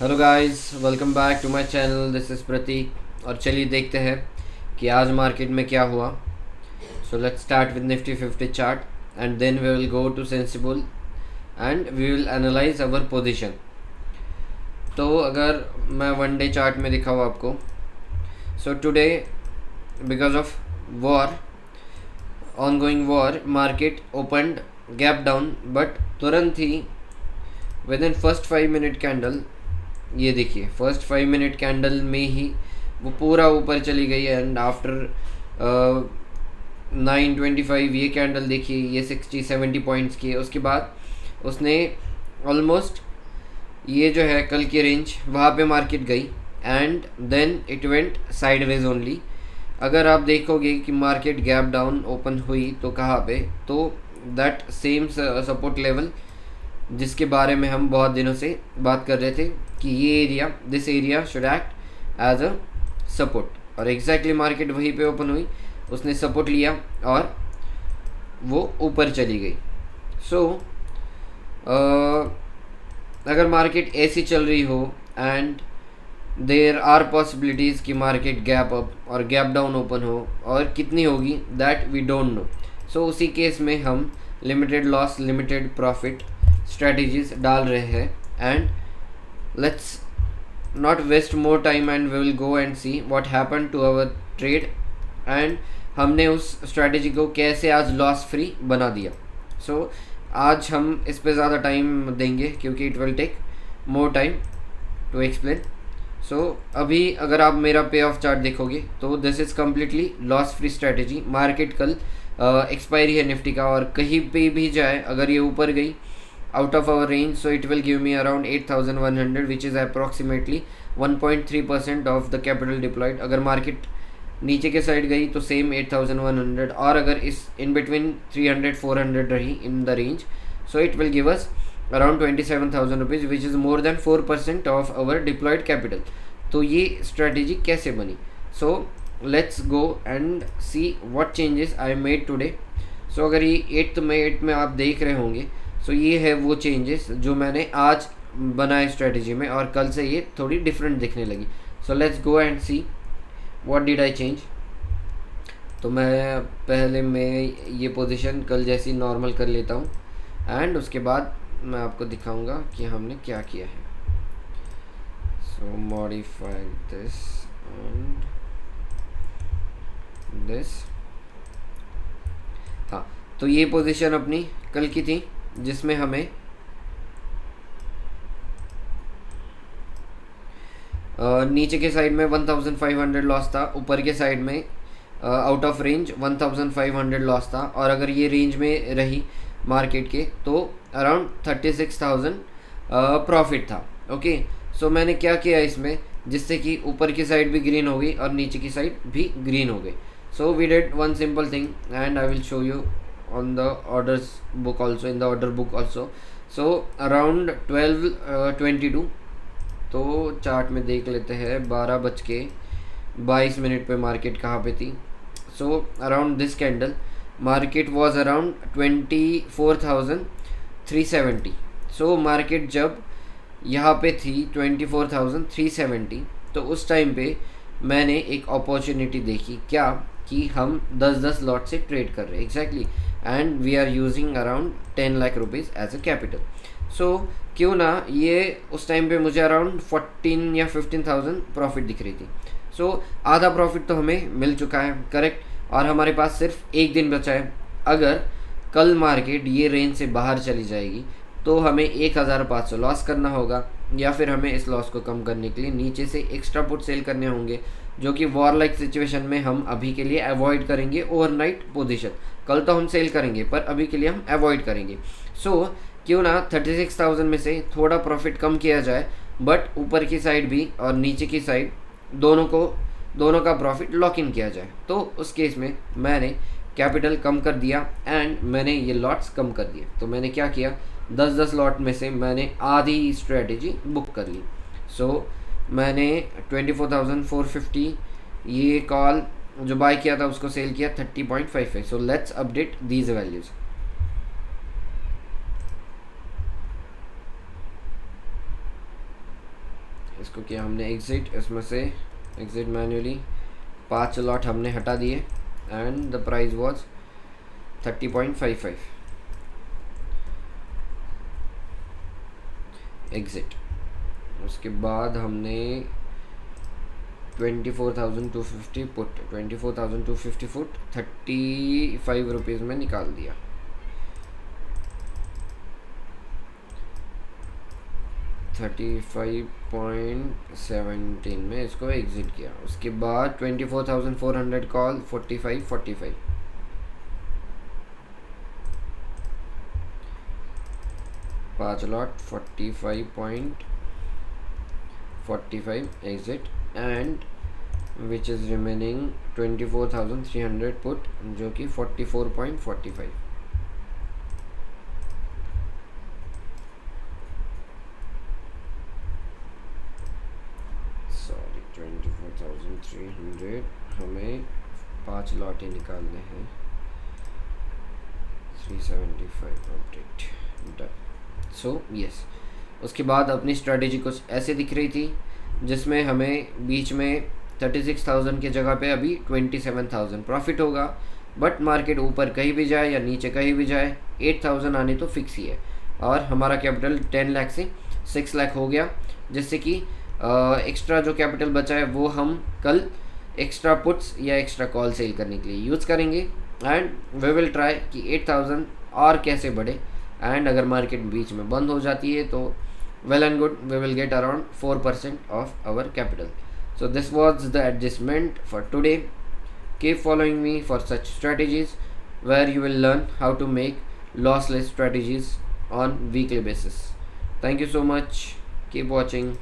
Hello guys, welcome back to my channel. This is Prateek. और चलिए देखते हैं कि आज मार्केट में क्या हुआ। So let's start with Nifty 50 chart and then we will go to sensible and we will analyse our position. तो अगर मैं वन डे चार्ट में दिखाऊँ आपको, so today because of war, ongoing war, market opened gap down, but तुरंत ही within first 5 minute candle, ये देखिए फर्स्ट 5 मिनट कैंडल में ही वो पूरा ऊपर चली गई। एंड आफ्टर 9:25 ये कैंडल देखिए, ये 60-70 पॉइंट्स की है। उसके बाद उसने ऑलमोस्ट ये जो है कल की रेंज, वहाँ पे मार्केट गई and then it went sideways only. अगर आप देखोगे कि मार्केट गैप डाउन ओपन हुई तो कहाँ पे, तो दैट सेम सपोर्ट लेवल जिसके बारे में हम बहुत दिनों से बात कर रहे थे कि ये area, this area should act as a support, और एग्जैक्टली मार्केट वहीं पे ओपन हुई, उसने सपोर्ट लिया और वो ऊपर चली गई। सो अगर मार्केट ऐसी चल रही हो एंड देर आर पॉसिबिलिटीज़ कि मार्केट गैप अप और गैप डाउन ओपन हो, और कितनी होगी that we don't know. So उसी केस में हम limited loss limited profit strategies डाल रहे हैं। And let's not waste more time and we will go and see what happen to our trade and हमने उस स्ट्रेटजी को कैसे आज लॉस फ्री बना दिया। सो आज हम इस पे ज़्यादा टाइम देंगे क्योंकि it will take more time to explain. So अभी अगर आप मेरा पे ऑफ चार्ट देखोगे तो this is completely loss free strategy. Market कल एक्सपायरी है निफ्टी का, और कहीं पे भी जाए अगर ये ऊपर गई out of our range, so it will give me around 8,100, which is approximately 1.3% of the capital deployed. अगर मार्केट नीचे के साइड गई तो सेम 8,100, और अगर इस इन बिटवीन 300-400 रही in the range, so it will give us around 27,000 rupees, which is more than 4% of our deployed capital. तो ये स्ट्रेटेजी कैसे बनी? So let's go and see what changes I made today. So अगर ये 8th में आप देख रहे होंगे, सो ये है वो चेंजेस जो मैंने आज बनाए स्ट्रेटजी में, और कल से ये थोड़ी डिफरेंट दिखने लगी। So let's go and see what did I change. तो मैं ये पोजीशन कल जैसी नॉर्मल कर लेता हूँ एंड उसके बाद मैं आपको दिखाऊंगा कि हमने क्या किया है। सो मॉडिफाई दिस एंड दिस। हाँ, तो ये पोजीशन अपनी कल की थी जिसमें हमें नीचे के साइड में 1500 लॉस था, ऊपर के साइड में आउट ऑफ रेंज 1500 लॉस था, और अगर ये रेंज में रही मार्केट के तो अराउंड 36,000 प्रॉफिट था। ओके, सो मैंने क्या किया इसमें, जिससे कि ऊपर की साइड भी ग्रीन हो गई और नीचे की साइड भी ग्रीन हो गई। So we did one simple thing and I will show you on the orders book also, in the order book also. So around 12:22, तो चार्ट में देख लेते हैं 12:22 पे मार्केट कहाँ पे थी। So around this candle market was around 24,370। So market जब यहाँ पे थी 24,370, तो उस टाइम पे मैंने एक अपॉर्चुनिटी देखी, क्या कि हम 10-10 लॉट से ट्रेड कर रहे हैं exactly, and we are using around 10 lakh rupees as a capital. So क्यों ना, ये उस टाइम पे मुझे अराउंड 14 या 15,000 प्रॉफिट दिख रही थी। सो आधा प्रॉफिट तो हमें मिल चुका है, करेक्ट, और हमारे पास सिर्फ एक दिन बचा है। अगर कल मार्केट ये रेंज से बाहर चली जाएगी तो हमें 1,500 लॉस करना होगा, या फिर हमें इस लॉस को कम करने के लिए नीचे से एक्स्ट्रा पुट सेल करने होंगे, जो कि वॉर लाइक सिचुएशन में हम अभी के लिए अवॉइड करेंगे। ओवरनाइट पोजीशन कल तो हम सेल करेंगे, पर अभी के लिए हम अवॉइड करेंगे। सो क्यों ना 36,000 में से थोड़ा प्रॉफिट कम किया जाए, बट ऊपर की साइड भी और नीचे की साइड दोनों का प्रॉफिट लॉक इन किया जाए। तो उस केस में मैंने कैपिटल कम कर दिया एंड मैंने ये लॉट्स कम कर दिए। तो मैंने क्या किया, 10-10 लॉट में से मैंने आधी स्ट्रेटजी बुक कर ली। सो मैंने 24,450 ये कॉल जो बाय किया था उसको सेल किया 30.55। So let's update these values. इसको किया हमने एग्जिट, इसमें से एग्जिट मैन्युअली 5 लॉट हमने हटा दिए and the price was 30.55 exit. उसके बाद हमने 24,250 पुट, 24,250 फुट 35 रुपीज़ में निकाल दिया। $35.17 में इसको एग्जिट किया। उसके बाद 24,400 call 45 5 lot 45.45 exit and which is remaining 24,300 put जो कि 44.45। सॉरी 24,300 हमें 5 लॉट ही निकालने हैं। 375 अपडेट डन। सो यस, उसके बाद अपनी स्ट्रेटेजी कुछ ऐसे दिख रही थी जिसमें हमें बीच में 36,000 की जगह पे अभी 27,000 प्रॉफिट होगा, बट मार्केट ऊपर कहीं भी जाए या नीचे कहीं भी जाए 8,000 आने तो फिक्स ही है। और हमारा कैपिटल 10 लाख से 6 लाख हो गया, जिससे कि एक्स्ट्रा जो कैपिटल बचा है वो हम कल एक्स्ट्रा पुट्स या एक्स्ट्रा कॉल सेल करने के लिए यूज़ करेंगे एंड वी विल ट्राई कि 8,000 और कैसे बढ़े। एंड अगर मार्केट बीच में बंद हो जाती है तो well and good, we will get around 4% of our capital. So this was the adjustment for today. Keep following me for such strategies where you will learn how to make lossless strategies on weekly basis. Thank you so much. Keep watching.